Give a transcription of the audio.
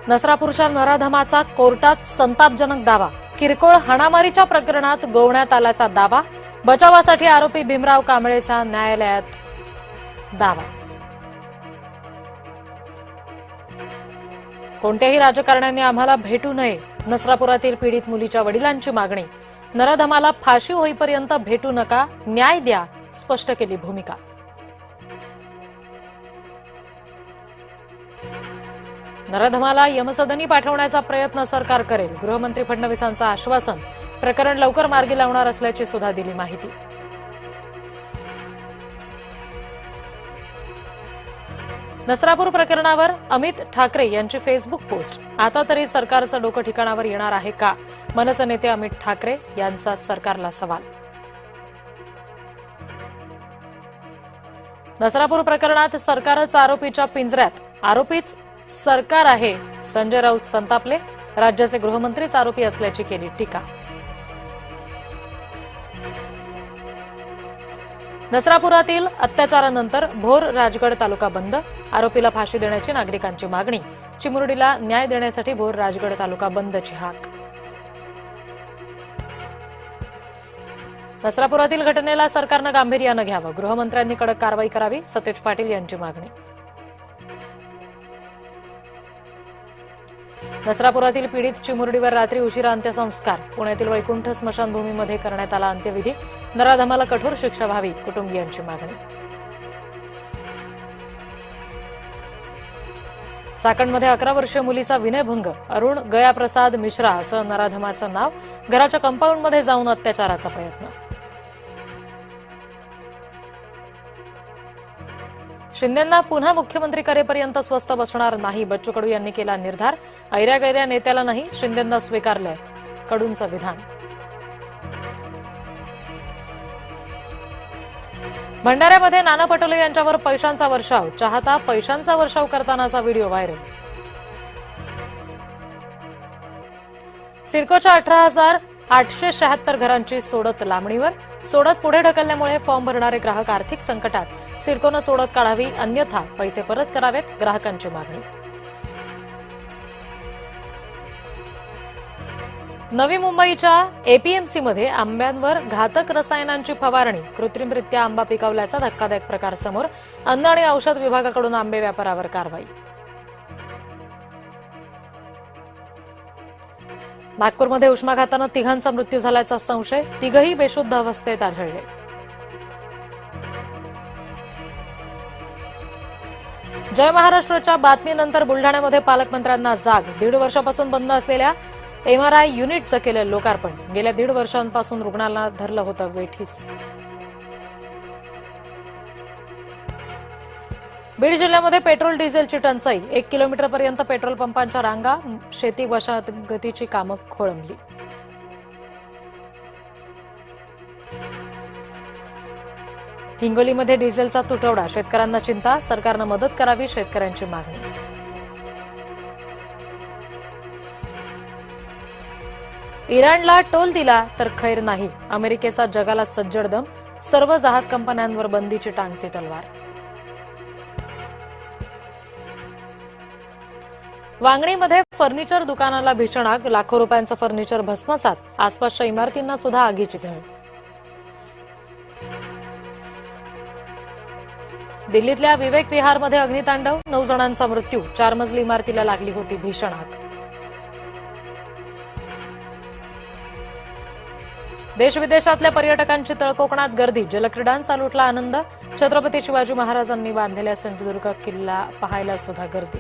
नसरापूरच्या नराधमाचा कोर्टात संतापजनक दावा. किरकोळ हाणामारीच्या प्रकरणात गोवण्यात आल्याचा दावा. बचावासाठी आरोपी भीमराव कांबळेचा न्यायालयात दावा. कोणत्याही राजकारण्यांनी आम्हाला भेटू नये. नसरापुरातील पीडित मुलीच्या वडिलांची मागणी. नराधमाला फाशी होईपर्यंत भेटू नका, न्याय द्या, स्पष्ट केली भूमिका. नराधमाला यमसदनी पाठवण्याचा प्रयत्न सरकार करेल. गृहमंत्री फडणवीसांचं आश्वासन. प्रकरण लवकर मार्गी लावणार असल्याची सुद्धा दिली माहिती. नसरापूर प्रकरणावर अमित ठाकरे यांची फेसबुक पोस्ट. आता तरी सरकारचं डोकं ठिकाणावर येणार आहे का? मनसे नेते अमित ठाकरे यांचा सरकारला सवाल. नसरापूर प्रकरणात सरकारच आरोपीच्या पिंजऱ्यात. आरोपीच सरकार आहे. संजय राऊत संतापले. राज्याचे गृहमंत्रीच आरोपी असल्याची केली टीका. नसरापुरातील अत्याचारानंतर भोर राजगड तालुका बंद. आरोपीला फाशी देण्याची नागरिकांची मागणी. चिमुरडीला न्याय देण्यासाठी भोर राजगड तालुका बंदची हाक. नसरापुरातील घटनेला सरकारनं गांभीर्यानं घ्यावं. गृहमंत्र्यांनी कडक कारवाई करावी. सतेज पाटील यांची मागणी. नसरापुरातील पीडित चिमुरडीवर रात्री उशिरा अंत्यसंस्कार. पुण्यातील वैकुंठ स्मशानभूमीमध्ये करण्यात आला अंत्यविधी. नराधमाला कठोर शिक्षा व्हावी, कुटुंबियांची मागणी. चाकणमध्ये 11 वर्षीय मुलीचा विनयभंग. अरुण गयाप्रसाद मिश्रा असं नराधमाचं नाव. घराच्या कंपाऊंडमध्ये जाऊन अत्याचाराचा प्रयत्न. शिंदेंना पुन्हा मुख्यमंत्री करेपर्यंत स्वस्थ बसणार नाही. बच्चू कडू यांनी केला निर्धार. ऐऱ्या-गैऱ्या नेत्याला नाही, शिंदेंना स्वीकारलंय, कडूंचं विधान. भंडाऱ्यामध्ये नाना पटोले यांच्यावर पैशांचा वर्षाव. चाहता पैशांचा वर्षाव करतानाचा व्हिडिओ व्हायरल. सिडकोच्या 18,876 घरांची सोडत लांबणीवर. सोडत पुढे ढकलल्यामुळे फॉर्म भरणारे ग्राहक आर्थिक संकटात. सिडकोनं सोडत काढावी, अन्यथा पैसे परत करावेत, ग्राहकांची मागणी. नवी मुंबईच्या एपीएमसीमध्ये आंब्यांवर घातक रसायनांची फवारणी. कृत्रिमरित्या आंबा पिकवल्याचा धक्कादायक प्रकार समोर. अन्न आणि औषध विभागाकडून आंबे व्यापारावर कारवाई. नागपूरमध्ये उष्माघातानं तिघांचा मृत्यू झाल्याचा संशय. तिघही बेशुद्ध अवस्थेत आढळले. जय महाराष्ट्राच्या बातमीनंतर बुलढाण्यामध्ये पालकमंत्र्यांना जाग. 1.5 वर्षापासून बंद असलेल्या एमआरआय युनिटचं केलं लोकार्पण. गेल्या 1.5 वर्षांपासून रुग्णाला धरलं होतं वेठीस. बीड जिल्ह्यामध्ये पेट्रोल डिझेलची टंचाई. 1 किलोमीटरपर्यंत पेट्रोल पंपांच्या रांगा. शेती मशागतीची कामं खोळंबली. हिंगोलीमध्ये डिझेलचा तुटवडा. शेतकऱ्यांना चिंता. सरकारनं मदत करावी, शेतकऱ्यांची मागणी. इराणला टोल दिला तर खैर नाही. अमेरिकेचा जगाला सज्जड दम. सर्व जहाज कंपन्यांवर बंदीची टांगती तलवार. वांगणीमध्ये फर्निचर दुकानाला भीषण आग. लाखो रुपयांचं फर्निचर भस्मसात. आसपासच्या इमारतींना सुद्धा आगीची झळ. दिल्लीतल्या विवेक विहारमध्ये अग्नितांडव. 9 जणांचा मृत्यू. 4 मजली इमारतीला लागली होती भीषण आग. देशविदेशातल्या पर्यटकांची तळकोकणात गर्दी. जलक्रीडांचा लुटला आनंद. छत्रपती शिवाजी महाराजांनी बांधलेल्या सिंधुदुर्ग किल्ला पाहायला सुद्धा गर्दी.